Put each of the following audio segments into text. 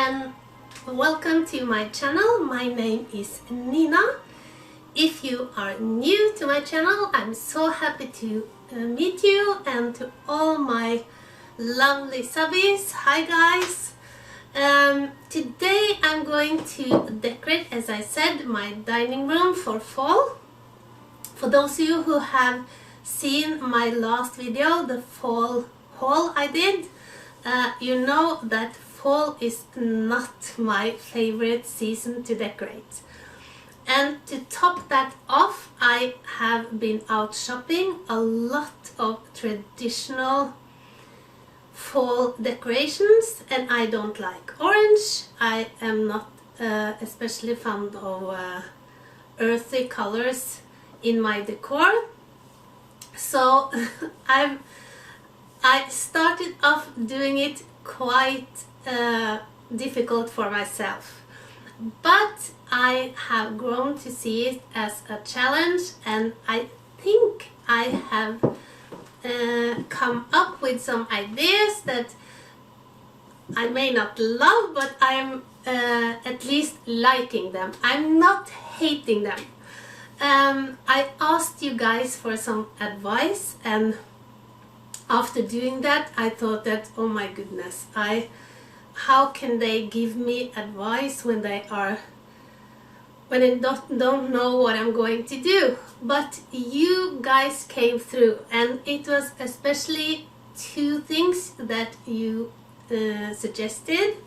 and welcome to my channel. My name is Nina. If you are new to my channel, I'm so happy to meet you, and to all my lovely subbies, hi guys. Today I'm going to decorate, as I said, my dining room for fall. For those of you who have seen my last video, the fall haul I did, you know that fall is not my favorite season to decorate. And to top that off, I have been out shopping a lot of traditional fall decorations, and I don't like orange. I am not especially fond of earthy colors in my decor. So I started off doing it quite difficult for myself, but I have grown to see it as a challenge, and I think I have come up with some ideas that I may not love, but I'm at least liking them. I'm not hating them. I asked you guys for some advice, and after doing that I thought that, oh my goodness, how can they give me advice when they don't know what I'm going to do? But you guys came through, and it was especially two things that you suggested.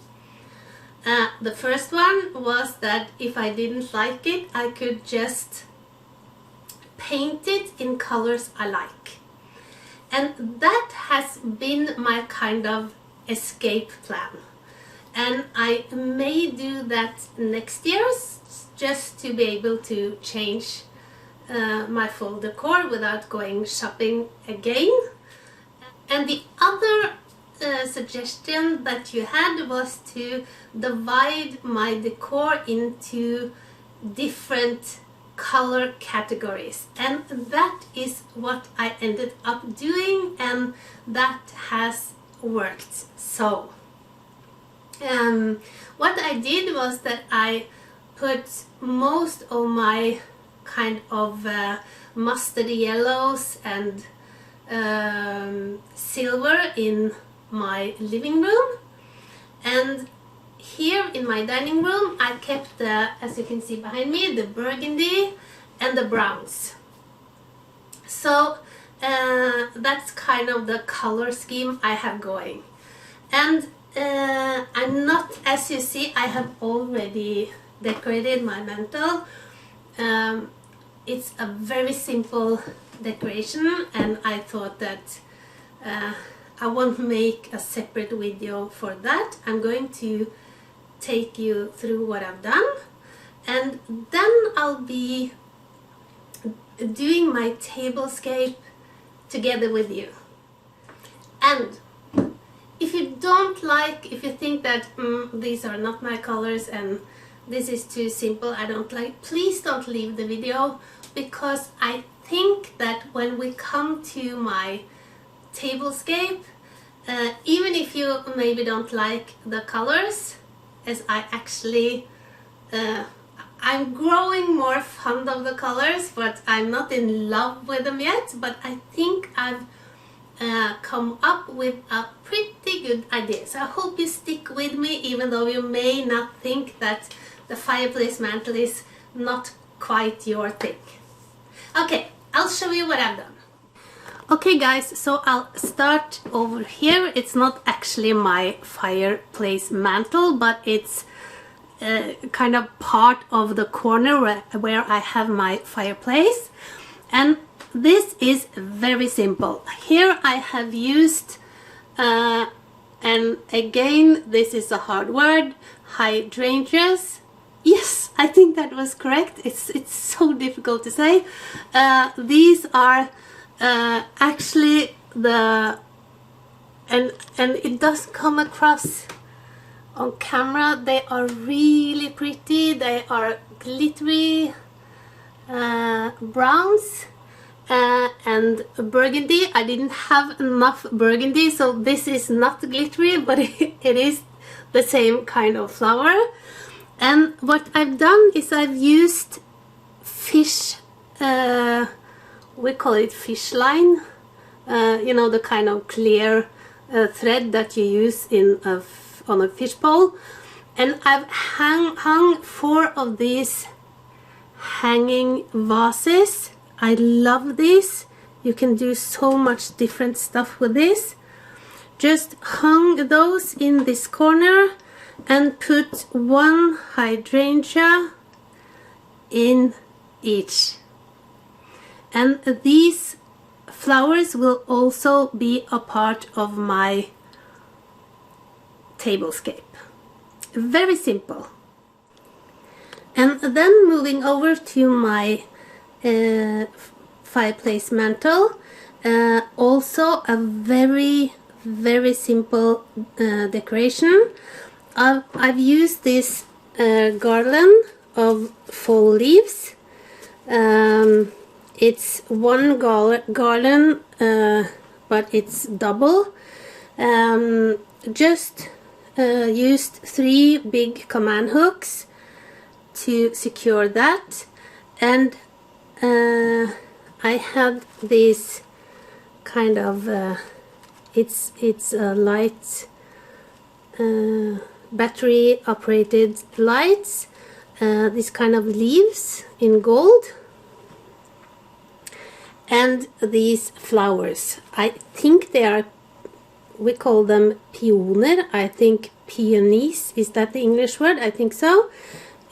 The first one was that if I didn't like it, I could just paint it in colors I like. And that has been my kind of escape plan. And I may do that next year, just to be able to change my fall decor without going shopping again. And the other suggestion that you had was to divide my decor into different color categories, and that is what I ended up doing, and that has worked. So what I did was that I put most of my kind of mustard yellows and silver in my living room, and here in my dining room I kept the, as you can see behind me, the burgundy and the browns. So that's kind of the color scheme I have going. And I'm not, as you see, I have already decorated my mantle. It's a very simple decoration, and I thought that I won't make a separate video for that. I'm going to take you through what I've done, and then I'll be doing my tablescape together with you. And if you don't like, if you think that these are not my colors and this is too simple, I don't like, please don't leave the video, because I think that when we come to my tablescape, even if you maybe don't like the colors, as I actually I'm growing more fond of the colors, but I'm not in love with them yet. But I think I've come up with a pretty good idea. So I hope you stick with me, even though you may not think that the fireplace mantle is not quite your thing. Okay, I'll show you what I've done. Okay guys, so I'll start over here. It's not actually my fireplace mantle, but it's kind of part of the corner where I have my fireplace. And this is very simple. Here I have used, and again this is a hard word, hydrangeas. Yes, I think that was correct. It's so difficult to say. These are actually the, and it does come across on camera, they are really pretty. They are glittery browns and burgundy. I didn't have enough burgundy, so this is not glittery, but it is the same kind of flower. And what I've done is I've used fish, we call it fish line, you know, the kind of clear thread that you use in on a fish pole. And I've hung 4 of these hanging vases. I love this. You can do so much different stuff with this. Just hung those in this corner and put 1 hydrangea in each. And these flowers will also be a part of my tablescape. Very simple. And then moving over to my fireplace mantle, also a very simple decoration. I've used this garland of fall leaves. It's one garland, but it's double. Just used 3 big command hooks to secure that, and I have this kind of it's a light, battery operated lights, this kind of leaves in gold, and these flowers. I think they are, we call them peoner. I think peonies, is that the English word? I think so.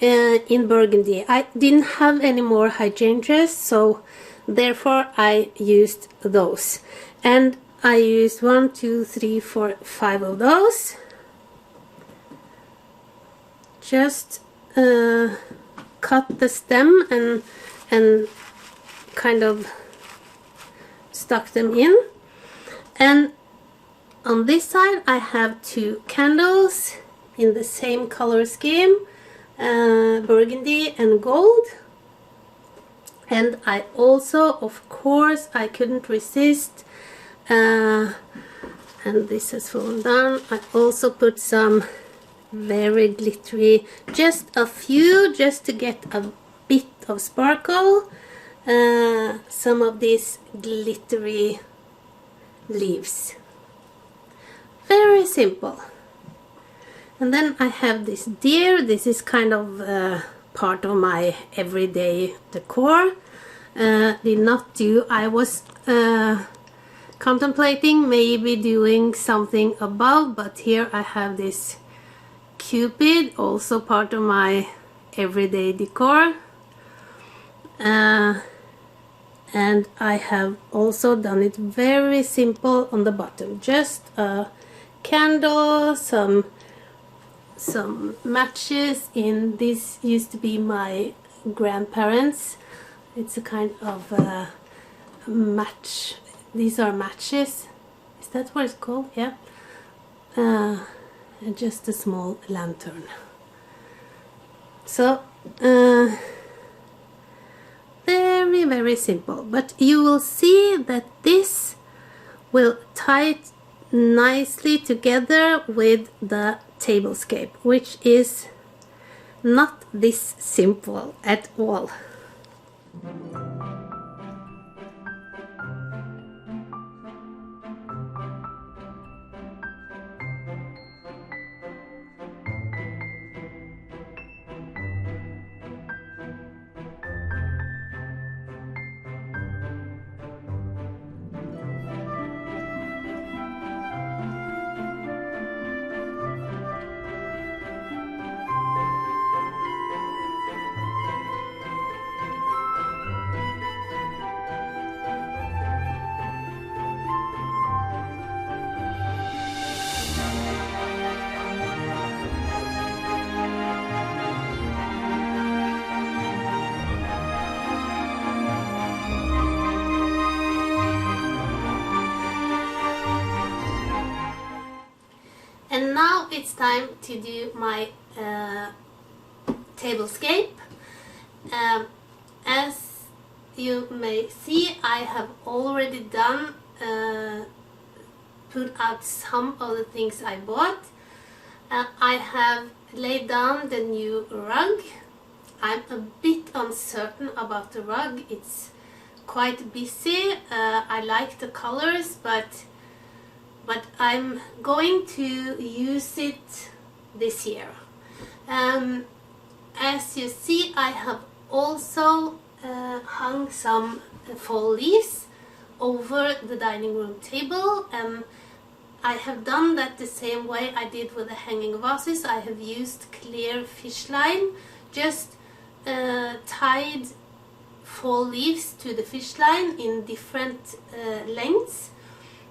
In Burgundy. I didn't have any more hydrangeas, so therefore I used those. And I used 1, 2, 3, 4, 5 of those. Just cut the stem and kind of stuck them in. And on this side I have 2 candles in the same color scheme, burgundy and gold. And I also, of course, I couldn't resist, and this has fallen down, I also put some very glittery, just a few, just to get a bit of sparkle, some of these glittery leaves. Very simple. And then I have this deer. This is kind of part of my everyday decor. Did not do, I was contemplating maybe doing something above, but here I have this Cupid, also part of my everyday decor. And I have also done it very simple on the bottom, just a candle, some matches in, this used to be my grandparents. It's a kind of match, these are matches, is that what it's called? Yeah. And just a small lantern. So very simple, but you will see that this will tie nicely together with the tablescape, which is not this simple at all. And now it's time to do my tablescape. As you may see, I have already done put out some of the things I bought. I have laid down the new rug. I'm a bit uncertain about the rug. It's quite busy. I like the colors, but I'm going to use it this year. As you see, I have also hung some fall leaves over the dining room table, and I have done that the same way I did with the hanging vases. I have used clear fish line, just tied fall leaves to the fish line in different lengths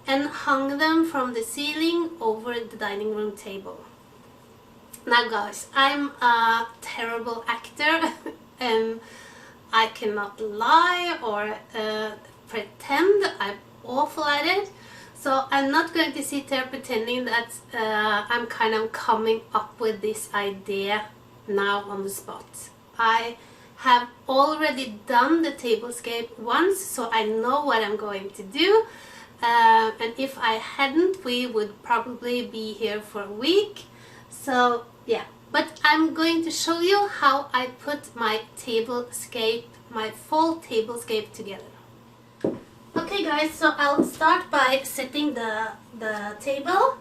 and hung them from the ceiling over the dining room table. Now guys, I'm a terrible actor and I cannot lie or pretend. I'm awful at it. So I'm not going to sit there pretending that I'm kind of coming up with this idea now on the spot. I have already done the tablescape once, so I know what I'm going to do. And if I hadn't, we would probably be here for a week. So yeah, but I'm going to show you how I put my tablescape, my fall tablescape together. Okay guys, so I'll start by setting the table.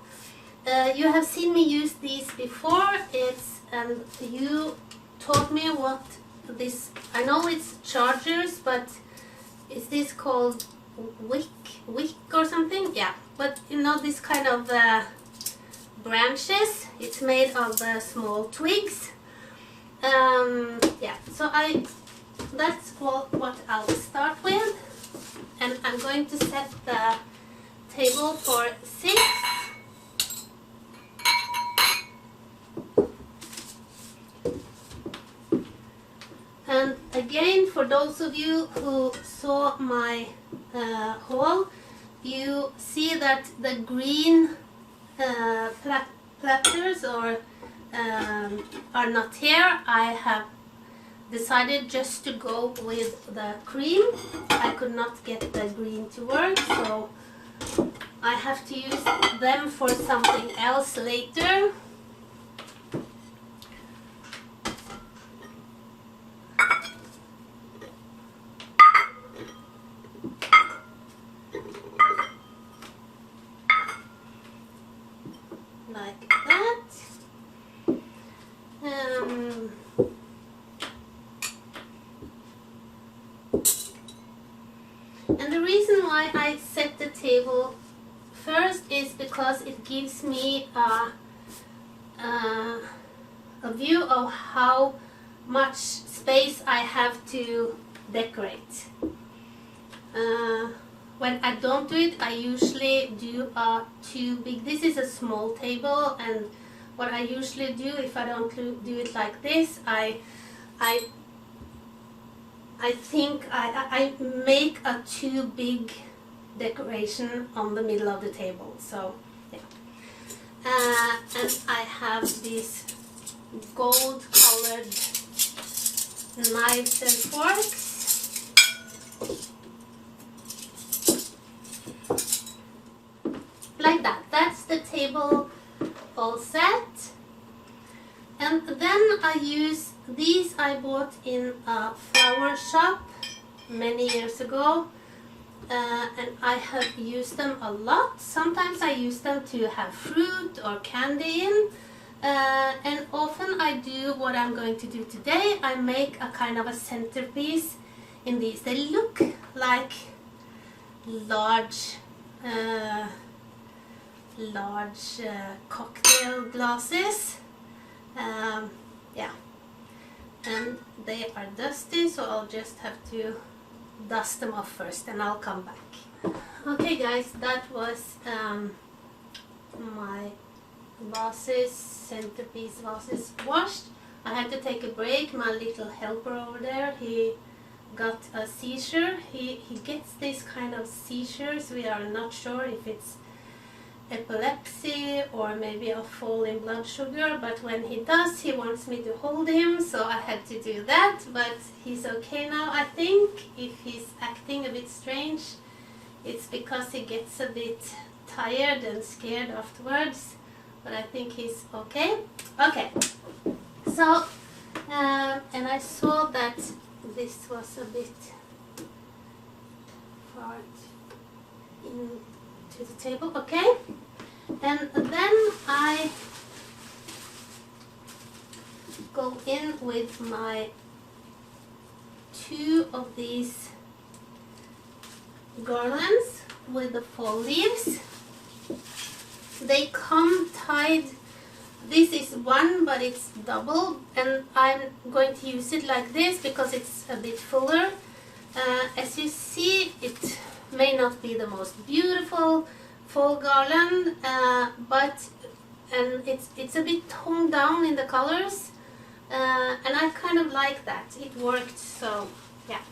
You have seen me use these before. And you taught me what this, I know it's chargers, but is this called wick or something? Yeah, but you know, this kind of branches, it's made of small twigs. Yeah, so that's what I'll start with, and I'm going to set the table for 6. And again, for those of you who saw my haul, you see that the green platters are not here. I have decided just to go with the cream. I could not get the green to work, so I have to use them for something else later. Like that. And the reason why I set the table first is because it gives me a view of how much space I have to decorate. When I don't do it, I usually do too big. This is a small table, and what I usually do, if I don't do it like this, I think I make a too big decoration on the middle of the table. So yeah, and I have these gold colored knives and forks. Like that. That's the table all set. And then I use these. I bought in a flower shop many years ago, and I have used them a lot. Sometimes I use them to have fruit or candy in, and often I do what I'm going to do today. I make a kind of a centerpiece in these. They look like large cocktail glasses. Yeah, and they are dusty, so I'll just have to dust them off first and I'll come back. Okay guys, that was my vases, centerpiece vases washed. I had to take a break. My little helper over there, he got a seizure. He gets these kind of seizures. We are not sure if it's epilepsy or maybe a fall in blood sugar, but when he does, he wants me to hold him, so I had to do that. But he's okay now, I think. If he's acting a bit strange, it's because he gets a bit tired and scared afterwards. but I think he's okay. Okay, so and I saw that this was a bit far into the table. Okay, and then I go in with my 2 of these garlands with the fall leaves. They come tied. This is one, but it's double, and I'm going to use it like this because it's a bit fuller. As you see, it may not be the most beautiful fall garland, but it's a bit toned down in the colors, and I kind of like that. It worked, so yeah.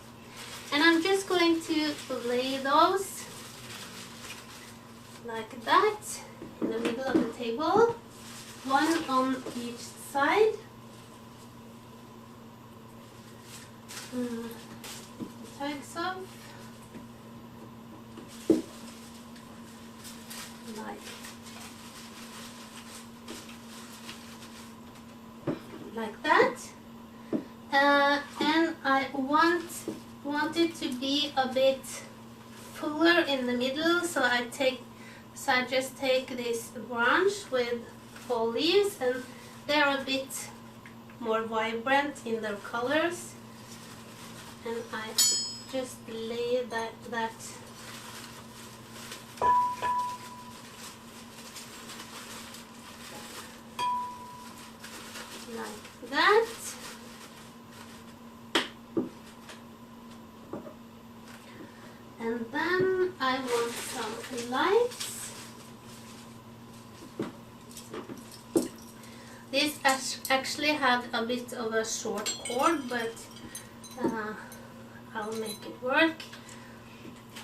And I'm just going to lay those like that in the middle of the table, one on each side. Tags off like that, and I want it to be a bit fuller in the middle, so I just take this branch with fall leaves, and they're a bit more vibrant in their colors, and I just lay that like that. And then I want some lights. This actually had a bit of a short cord, but I'll make it work.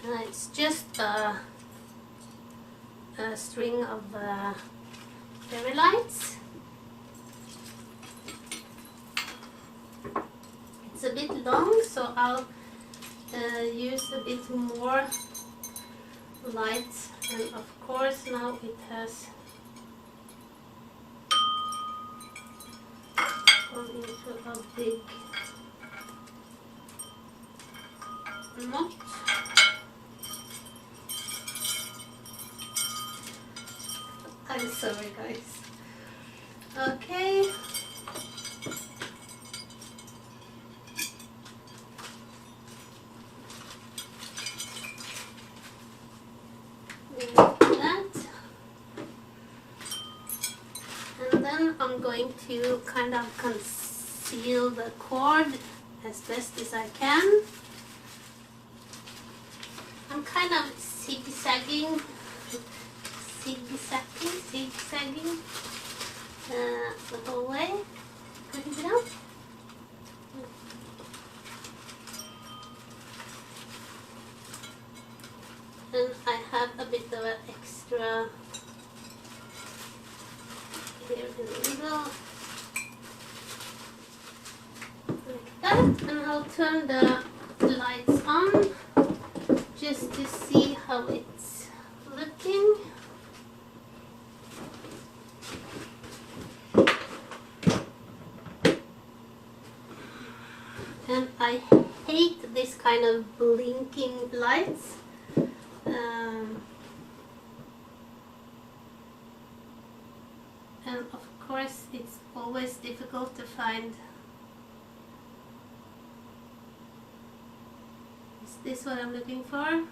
It's just a string of fairy lights. It's a bit long, so I'll use a bit more light, and of course now it has gone into a big knot. I'm sorry guys. Okay. I'm going to kind of conceal the cord as best as I can. I'm kind of zigzagging the whole way. Could you get out? And I have a bit of an extra here in the middle, like that, and I'll turn the lights on just to see how it's looking. And I hate this kind of blinking lights. And of course it's always difficult to find. Is this what I'm looking for?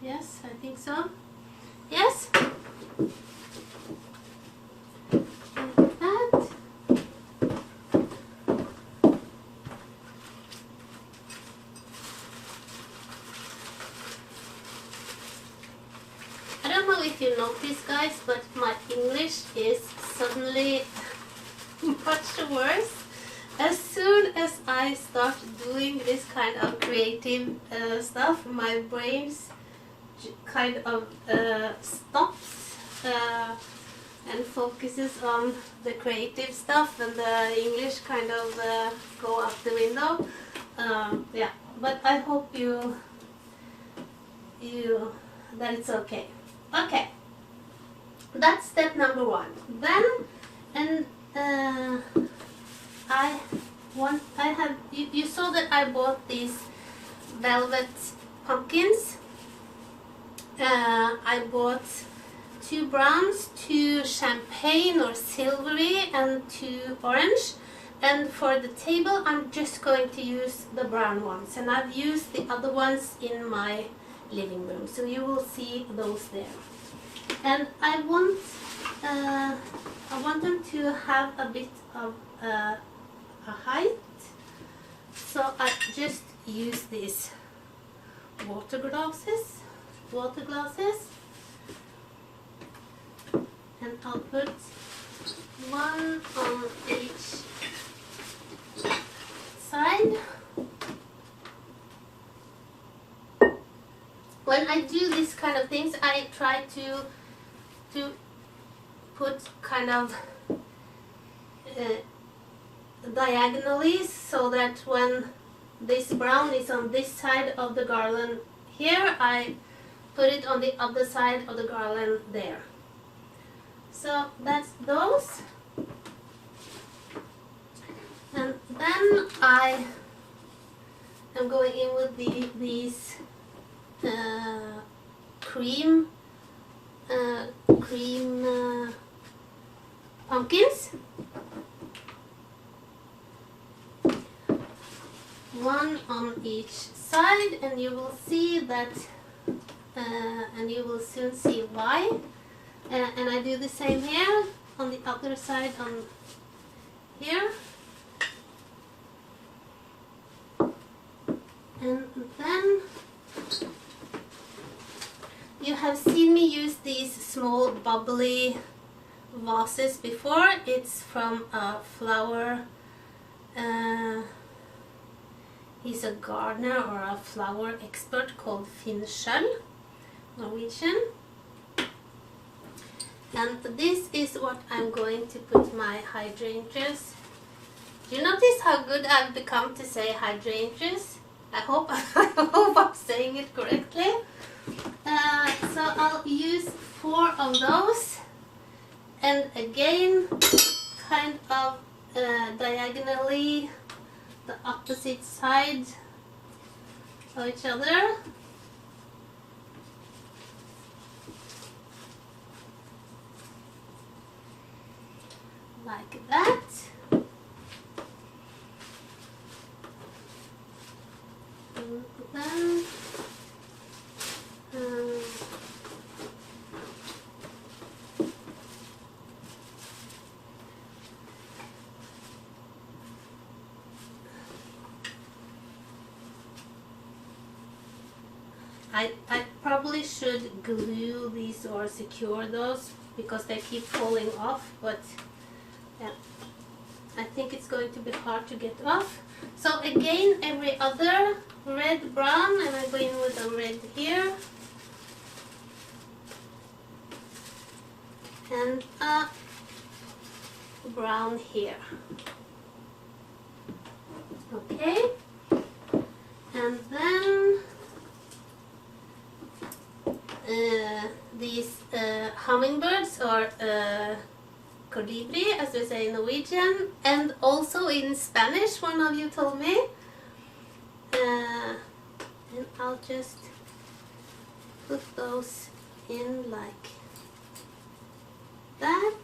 Yes, I think so. Yes? Like that. I don't know if you notice guys, but my English is suddenly much worse. As soon as I start doing this kind of creative stuff, my brain kind of stops and focuses on the creative stuff, and the English kind of go out the window. Yeah, but I hope that it's okay. Okay, that's step number one. Then, and you saw that I bought these velvet pumpkins. I bought 2 browns, 2 champagne or silvery, and 2 orange. And for the table, I'm just going to use the brown ones, and I've used the other ones in my living room, so you will see those there. And I want them to have a bit of a height, so I just use these water glasses, and I'll put one on each side. When I do this kind of things, I try to put kind of diagonally, so that when this brown is on this side of the garland here, I put it on the other side of the garland there. So that's those. And then I am going in with these cream pumpkins. One on each side, and you will see that, and you will soon see why. And I do the same here on the other side, on here. And then you have seen me use these small bubbly vases before. It's from a flower, he's a gardener or a flower expert called Finn Schjøll, Norwegian. And this is what I'm going to put my hydrangeas. Do you notice how good I've become to say hydrangeas? I hope I'm saying it correctly. So I'll use 4 of those, and again kind of diagonally the opposite side of each other. Like that. And then I probably should glue these or secure those because they keep falling off, but yeah, I think it's going to be hard to get off. So again, every other red, brown, and I'm going with a red here, and a brown here. Okay, and then these hummingbirds, or colibri as we say in Norwegian, and also in Spanish, one of you told me. And I'll just put those in like that.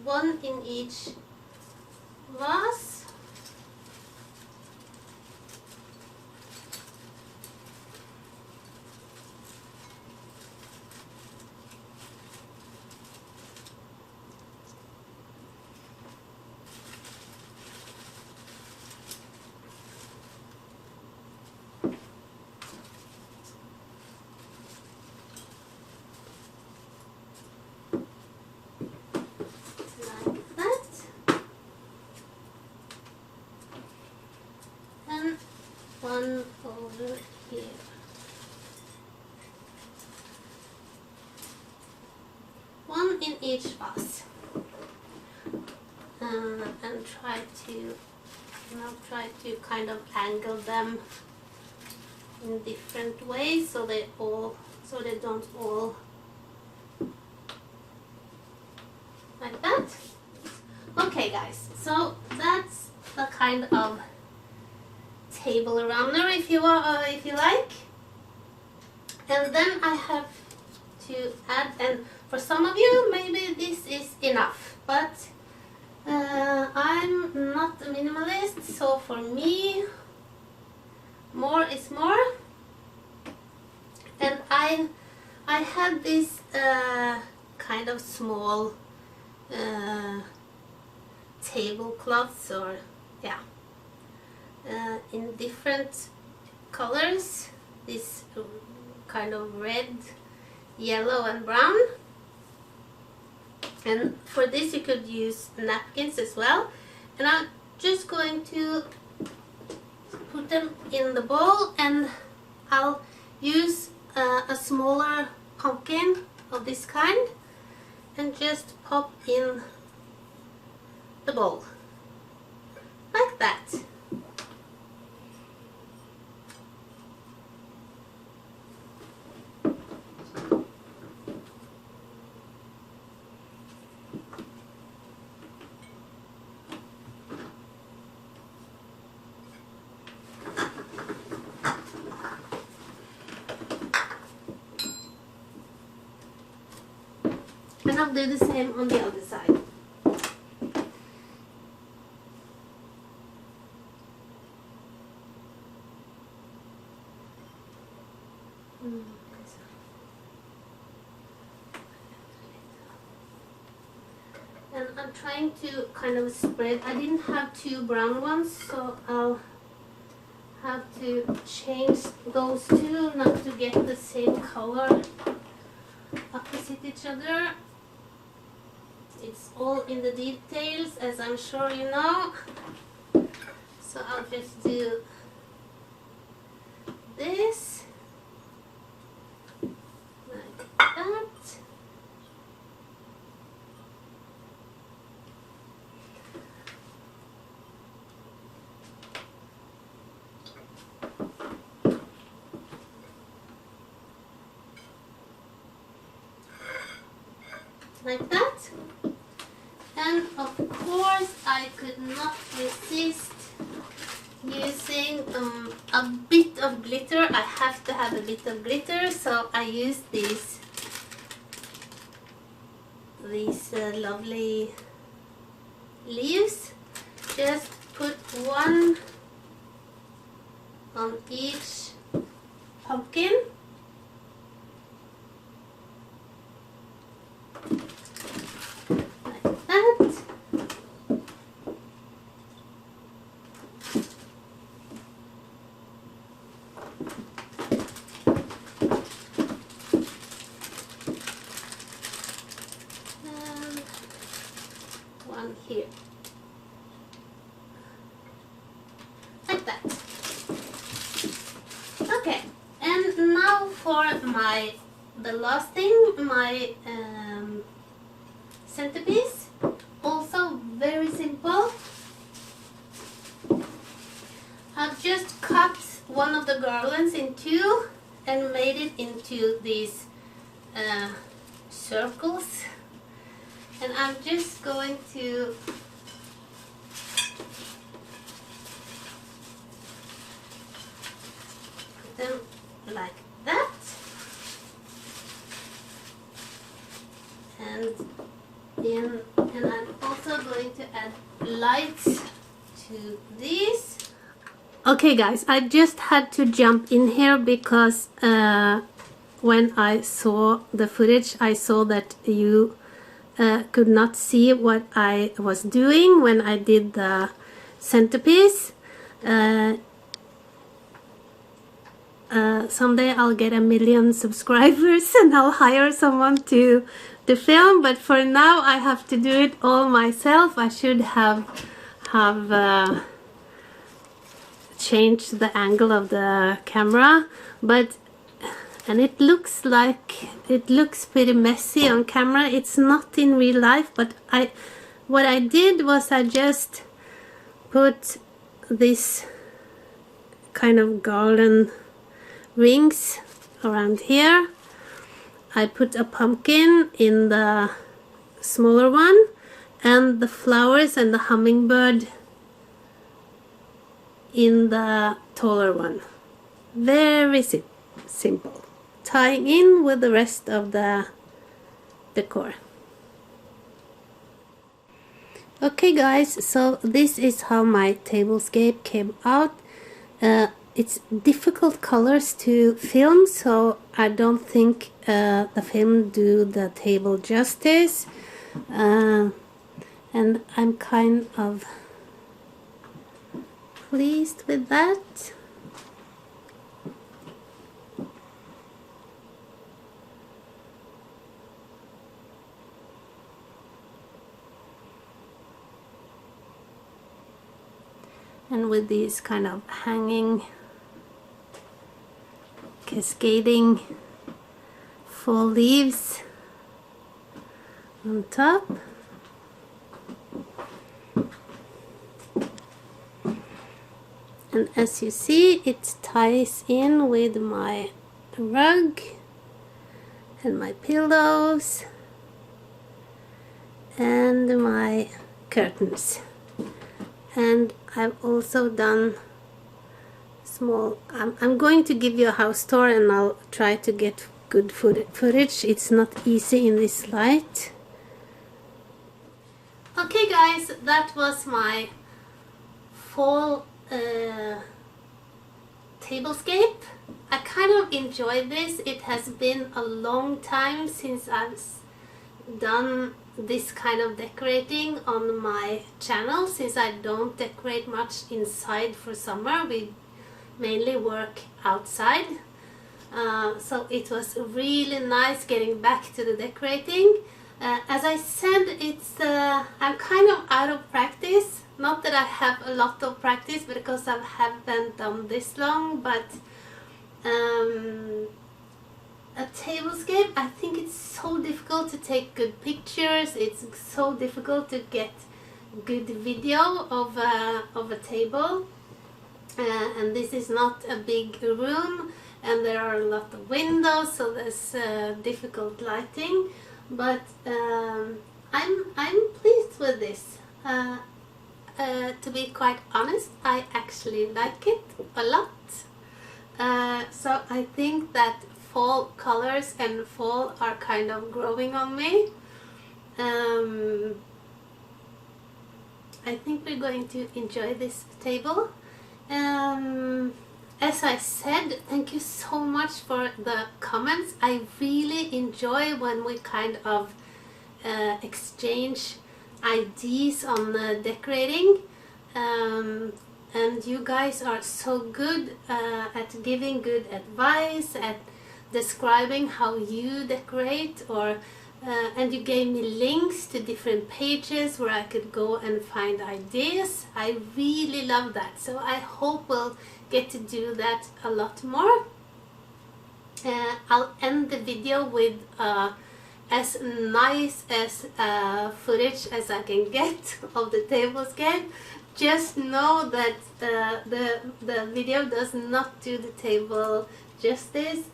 One in each vase. One over here. One in each vase. And try to And I'll try to kind of angle them in different ways so they don't all like that. Okay guys, so that's the kind of table runner if you like. And then I have to add, and for some of you maybe this is enough, but I'm not a minimalist, so for me more is more. And I had this kind of small tablecloths, or yeah, in different colors, this kind of red, yellow and brown. And for this you could use napkins as well. And I'm just going to put them in the bowl, and I'll use a smaller pumpkin of this kind and just pop in the bowl like that. And I'll do the same on the other side. And I'm trying to kind of spread. I didn't have two brown ones, so I'll have to change those two not to get the same color opposite each other. It's all in the details, as I'm sure you know. So I'll just do this like that. Like that. And of course I could not resist using a bit of glitter. I have to have a bit of glitter, so I use these lovely leaves. Just put one on each pumpkin. Here like that. Okay, and now for the last thing, my centerpiece. Also very simple. I've just cut one of the garlands in two and made it into these circles. And I'm just going to put them like that. And I'm also going to add lights to these. Okay guys, I just had to jump in here because when I saw the footage, I saw that you could not see what I was doing when I did the centerpiece. Someday I'll get 1 million subscribers and I'll hire someone to film, but for now I have to do it all myself. I should have changed the angle of the camera, and it looks pretty messy on camera. It's not in real life, but what I did was I just put this kind of garland rings around here. I put a pumpkin in the smaller one and the flowers and the hummingbird in the taller one. Very simple, tying in with the rest of the decor. Okay guys, so this is how my tablescape came out. It's difficult colors to film, so I don't think the film do the table justice, and I'm kind of pleased with that. And with these kind of hanging, cascading fall leaves on top. And as you see, it ties in with my rug and my pillows and my curtains. And I've also done small, I'm going to give you a house tour and I'll try to get good footage. It's not easy in this light. Okay guys, that was my fall tablescape. I kind of enjoyed this. It has been a long time since I've done this kind of decorating on my channel, since I don't decorate much inside for summer. We mainly work outside, so it was really nice getting back to the decorating. As I said, it's I'm kind of out of practice. Not that I have a lot of practice because I haven't done this long, but a tablescape, I think it's so difficult to take good pictures. It's so difficult to get good video of a table, and this is not a big room and there are a lot of windows, so there's difficult lighting, but I'm pleased with this. To be quite honest, I actually like it a lot. So I think that fall colors and fall are kind of growing on me. I think we're going to enjoy this table. As I said, thank you so much for the comments. I really enjoy when we kind of exchange ideas on decorating, and you guys are so good at giving good advice, at describing how you decorate, or and you gave me links to different pages where I could go and find ideas. I really love that, so I hope we'll get to do that a lot more. I'll end the video with as nice as footage as I can get of the tablescape. Just know that the video does not do the table justice.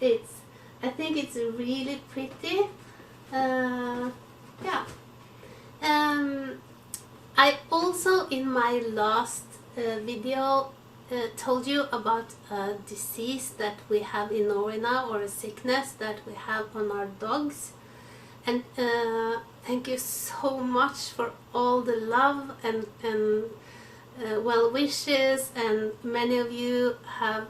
I think it's really pretty. Yeah. I also in my last video told you about a disease that we have in Norway now, or a sickness that we have on our dogs. And thank you so much for all the love and well wishes, and many of you have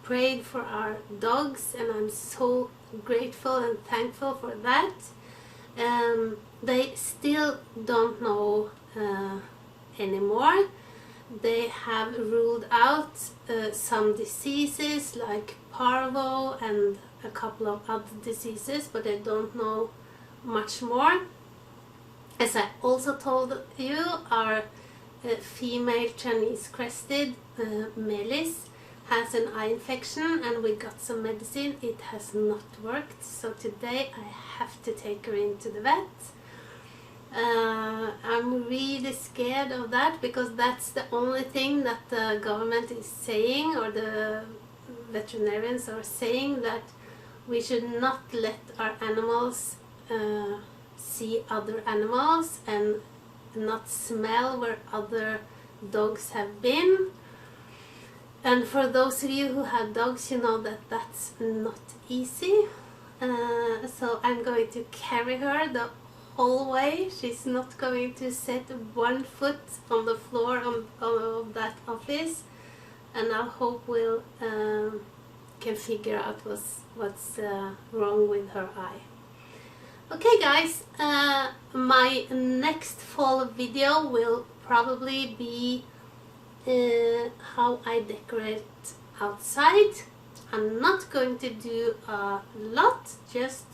prayed for our dogs, and I'm so grateful and thankful for that. They still don't know anymore. They have ruled out some diseases like parvo and a couple of other diseases, but they don't know much more. As I also told you, our female Chinese crested Melis has an eye infection, and we got some medicine. It has not worked, so today I have to take her into the vet. I'm really scared of that, because that's the only thing that the government is saying, or the veterinarians are saying, that we should not let our animals see other animals and not smell where other dogs have been. And for those of you who have dogs, you know that that's not easy. So I'm going to carry her the whole way. She's not going to set one foot on the floor of that office, and I hope we'll can figure out what's wrong with her eye. Okay guys, my next fall video will probably be how I decorate outside. I'm not going to do a lot, just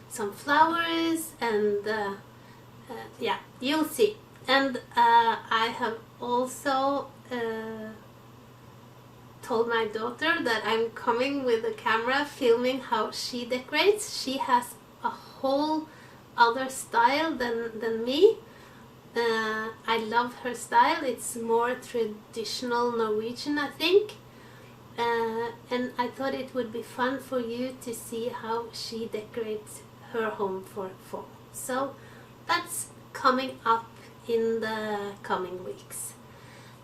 some flowers, and yeah, you'll see. And I have also told my daughter that I'm coming with a camera filming how she decorates. She has a whole other style than me. I love her style. It's more traditional Norwegian, I think. And I thought it would be fun for you to see how she decorates her home for fall. So that's coming up in the coming weeks.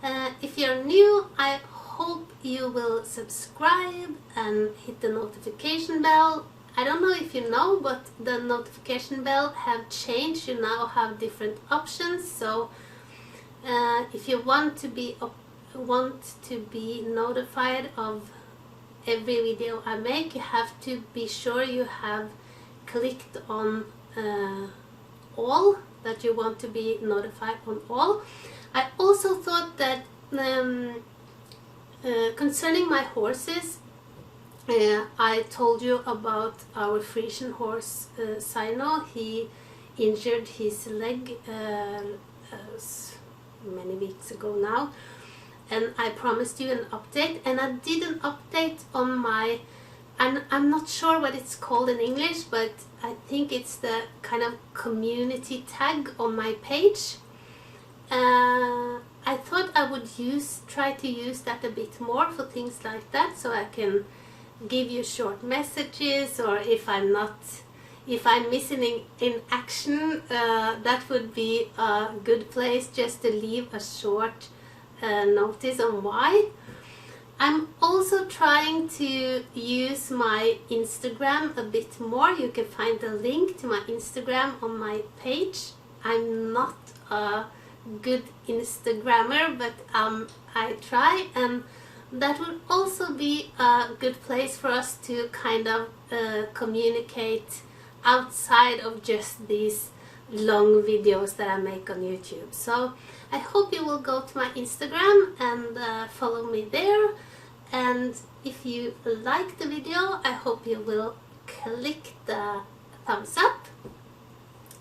If you're new, I hope you will subscribe and hit the notification bell. I don't know if you know, but the notification bell have changed. You now have different options. So if you want to be notified of every video I make, you have to be sure you have clicked on all, that you want to be notified on all. I also thought that concerning my horses, I told you about our Frisian horse Sino. He injured his leg many weeks ago now, and I promised you an update, and I did an update on my, and I'm not sure what it's called in English, but I think it's the kind of community tag on my page. I thought I would try to use that a bit more for things like that, so I can give you short messages, or if I'm missing in action, that would be a good place just to leave a short notice on why. I'm also trying to use my Instagram a bit more. You can find the link to my Instagram on my page. I'm not a good Instagrammer, but I try, and that would also be a good place for us to kind of communicate outside of just these long videos that I make on YouTube. So I hope you will go to my Instagram and follow me there. And if you like the video, I hope you will click the thumbs up.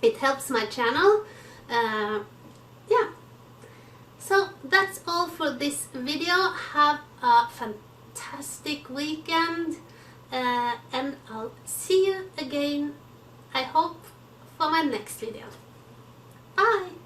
It helps my channel. Yeah. So that's all for this video. Have a fantastic weekend, and I'll see you again, I hope, for my next video. Bye!